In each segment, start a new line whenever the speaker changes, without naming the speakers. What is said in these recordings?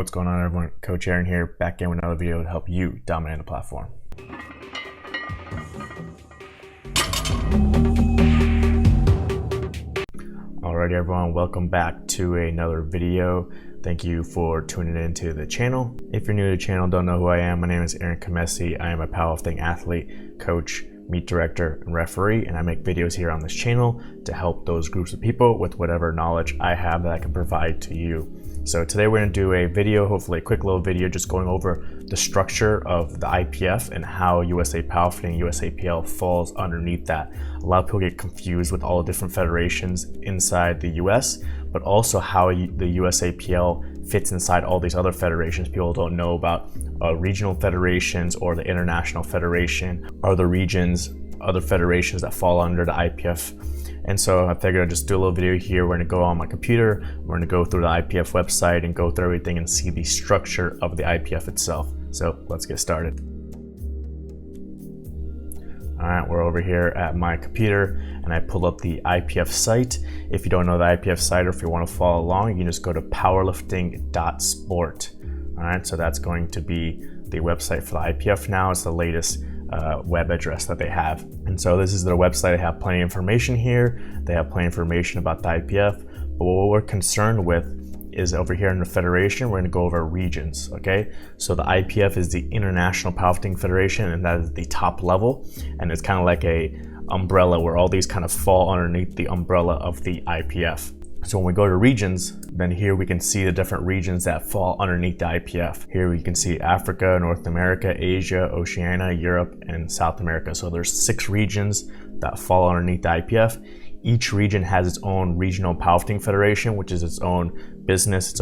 What's going on, everyone? Coach Aaron here, back again with another video to help you dominate the platform. Alrighty, everyone, welcome back to another video. Thank you for tuning into the channel. If you're new to the channel, don't know who I am, my name is Aaron Khamesi. I am a powerlifting athlete, coach, meet director, and referee, and I make videos here on this channel to help those groups of people with whatever knowledge I have that I can provide to you. So today we're going to do a video, hopefully a quick little video, just going over the structure of the IPF and how USA Powerlifting, USAPL falls underneath that. A lot of people get confused with all the different federations inside the US, but also how the USAPL fits inside all these other federations. People don't know about regional federations or the International Federation, or the regions, other federations that fall under the IPF. And so I figured I'd just do a little video here. We're gonna go on my computer, we're gonna go through the IPF website and go through everything and see the structure of the IPF itself. So let's get started. All right, we're over here at my computer and I pull up the IPF site. If you don't know the IPF site, or if you want to follow along, you can just go to powerlifting.sport. All right, so that's going to be the website for the IPF now. It's the latest web address that they have. And so this is their website. They have plenty of information here. They have plenty of information about the IPF, but what we're concerned with is over here in the federation, we're going to go over regions, okay? So the IPF is the International Powerlifting Federation, and that is the top level, and it's kind of like a umbrella where all these kind of fall underneath the umbrella of the IPF. So when we go to regions, then here we can see the different regions that fall underneath the IPF. Here we can see Africa, North America, Asia, Oceania, Europe, and South America. So there's 6 regions that fall underneath the IPF. Each region has its own regional powerlifting federation, which is its own business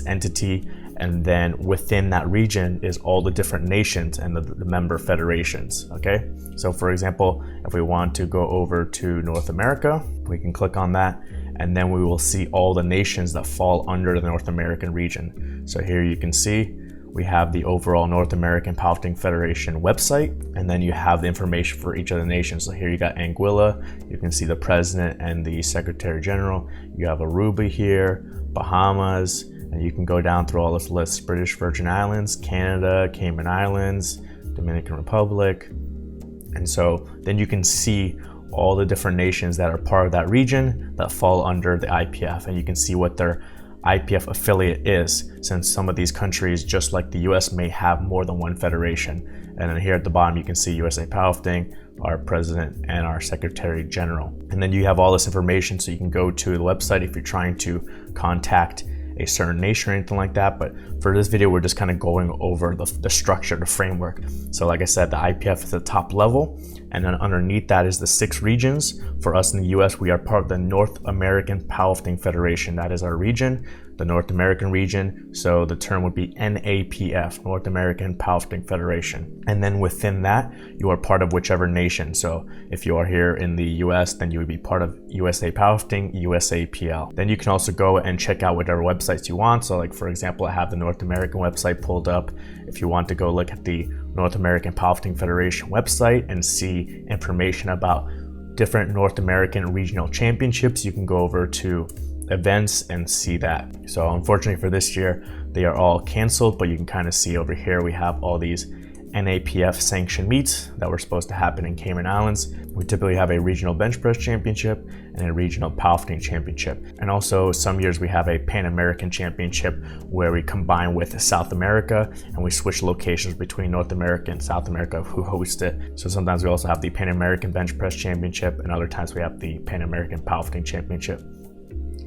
entity. And then within that region is all the different nations and the member federations, okay? So for example, if we want to go over to North America, we can click on that, and then we will see all the nations that fall under the North American region. So here you can see we have the overall North American Powerlifting Federation website, and then you have the information for each of the nations. So here you got Anguilla, you can see the president and the secretary general. You have Aruba here, Bahamas, and you can go down through all this list: British Virgin Islands, Canada, Cayman Islands, Dominican Republic. And so then you can see all the different nations that are part of that region that fall under the IPF, and you can see what their IPF affiliate is, since some of these countries, just like the US, may have more than one federation. And then here at the bottom you can see USA Powerlifting, our president, and our secretary general. And then you have all this information, so you can go to the website if you're trying to contact a certain nation or anything like that. But for this video, we're just kind of going over the structure, the framework. So like I said, the IPF is the top level, and then underneath that is the 6 regions. For us in the US, we are part of the North American Powerlifting Federation. That is our region, the North American region. So the term would be NAPF, North American Powerlifting Federation. And then within that, you are part of whichever nation. So if you are here in the US, then you would be part of USA Powerlifting, USAPL. Then you can also go and check out whatever websites you want. So like, for example, I have the North American website pulled up. If you want to go look at the North American Powerlifting Federation website and see information about different North American regional championships, you can go over to events and see that. So unfortunately for this year, they are all canceled, but you can kind of see over here we have all these NAPF sanctioned meets that were supposed to happen in Cayman Islands. We typically have a regional bench press championship and a regional powerlifting championship. And also some years we have a Pan American championship where we combine with South America and we switch locations between North America and South America who host it. So sometimes we also have the Pan American bench press championship, and other times we have the Pan American powerlifting championship.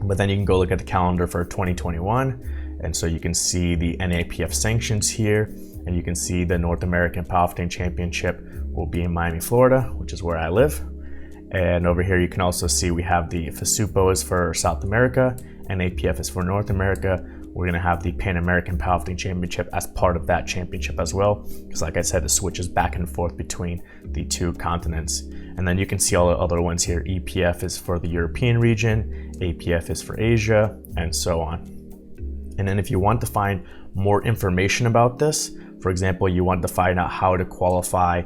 But then you can go look at the calendar for 2021. And so you can see the NAPF sanctions here, and you can see the North American Powerlifting Championship will be in Miami, Florida, which is where I live. And over here you can also see we have the FASUPO is for South America, NAPF is for North America. We're gonna have the Pan American Powerlifting Championship as part of that championship as well, because like I said, it switches back and forth between the 2 continents. And then you can see all the other ones here. EPF is for the European region, APF is for Asia, and so on. And then if you want to find more information about this, for example, you want to find out how to qualify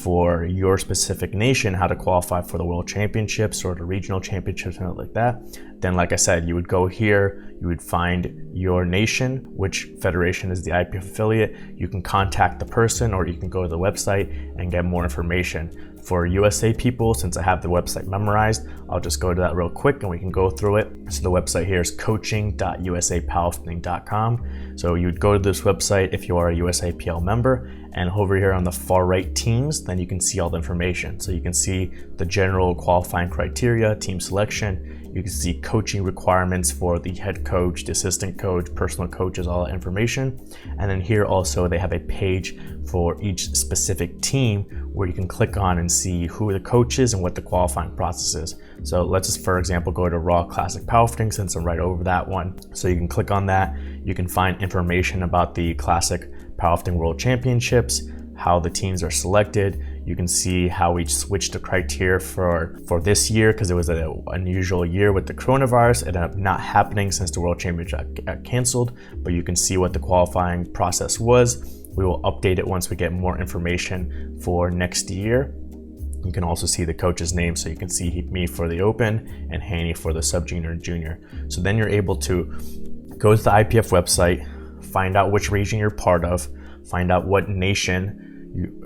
for your specific nation, how to qualify for the world championships or the regional championships, something like that, then like I said, you would go here, you would find your nation, which federation is the IPF affiliate. You can contact the person, or you can go to the website and get more information. For USA people, since I have the website memorized, I'll just go to that real quick and we can go through it. So the website here is coaching.usapowerlifting.com. So you'd go to this website if you are a USAPL member, and over here on the far right, teams, then you can see all the information. So you can see the general qualifying criteria, team selection. You can see coaching requirements for the head coach, the assistant coach, personal coaches, all that information. And then here also they have a page for each specific team where you can click on and see who the coach is and what the qualifying process is. So let's just, for example, go to Raw Classic Powerlifting, since I'm right over that one. So you can click on that. You can find information about the Classic Powerlifting World Championships, how the teams are selected. You can see how we switched the criteria for this year because it was an unusual year with the coronavirus. It ended up not happening since the World Championship got canceled, but you can see what the qualifying process was. We will update it once we get more information for next year. You can also see the coach's name, so you can see me for the open and Haney for the sub-junior and junior. So then you're able to go to the IPF website, find out which region you're part of, find out what nation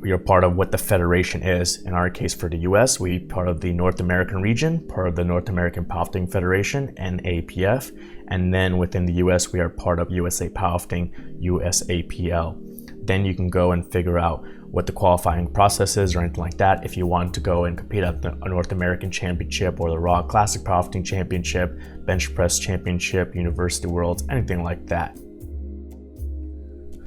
you're part of, what the federation is. In our case, for the US, we part of the North American region, part of the North American Powerlifting Federation, NAPF, and then within the US, we are part of USA Powerlifting, USAPL. Then you can go and figure out what the qualifying process is or anything like that. If you want to go and compete at the North American Championship or the Raw Classic Powerlifting Championship, Bench Press Championship, University Worlds, anything like that.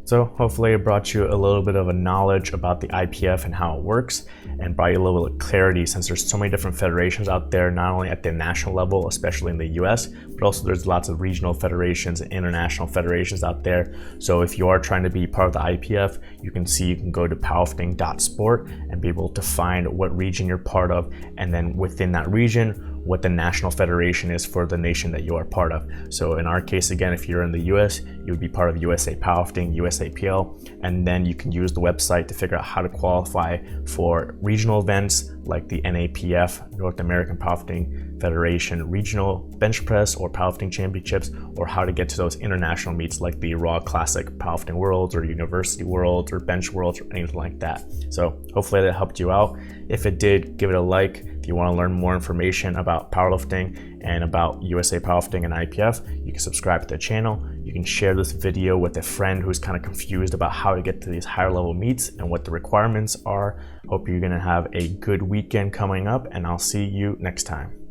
So hopefully it brought you a little bit of a knowledge about the IPF and how it works, and brought you a little bit of clarity, since there's so many different federations out there, not only at the national level, especially in the US, but also there's lots of regional federations and international federations out there. So if you are trying to be part of the IPF, you can go to powerlifting.sport and be able to find what region you're part of, and then within that region, what the national federation is for the nation that you are part of. So in our case, again, if you're in the US, you would be part of USA Powerlifting, USAPL, and then you can use the website to figure out how to qualify for regional events like the NAPF, North American Powerlifting Federation Regional Bench Press or Powerlifting Championships, or how to get to those international meets like the Raw Classic Powerlifting Worlds or University Worlds or Bench Worlds or anything like that. So hopefully that helped you out. If it did, give it a like. If you want to learn more information about powerlifting and about USA Powerlifting and IPF, you can subscribe to the channel. You can share this video with a friend who's kind of confused about how to get to these higher level meets and what the requirements are. Hope you're going to have a good weekend coming up, and I'll see you next time.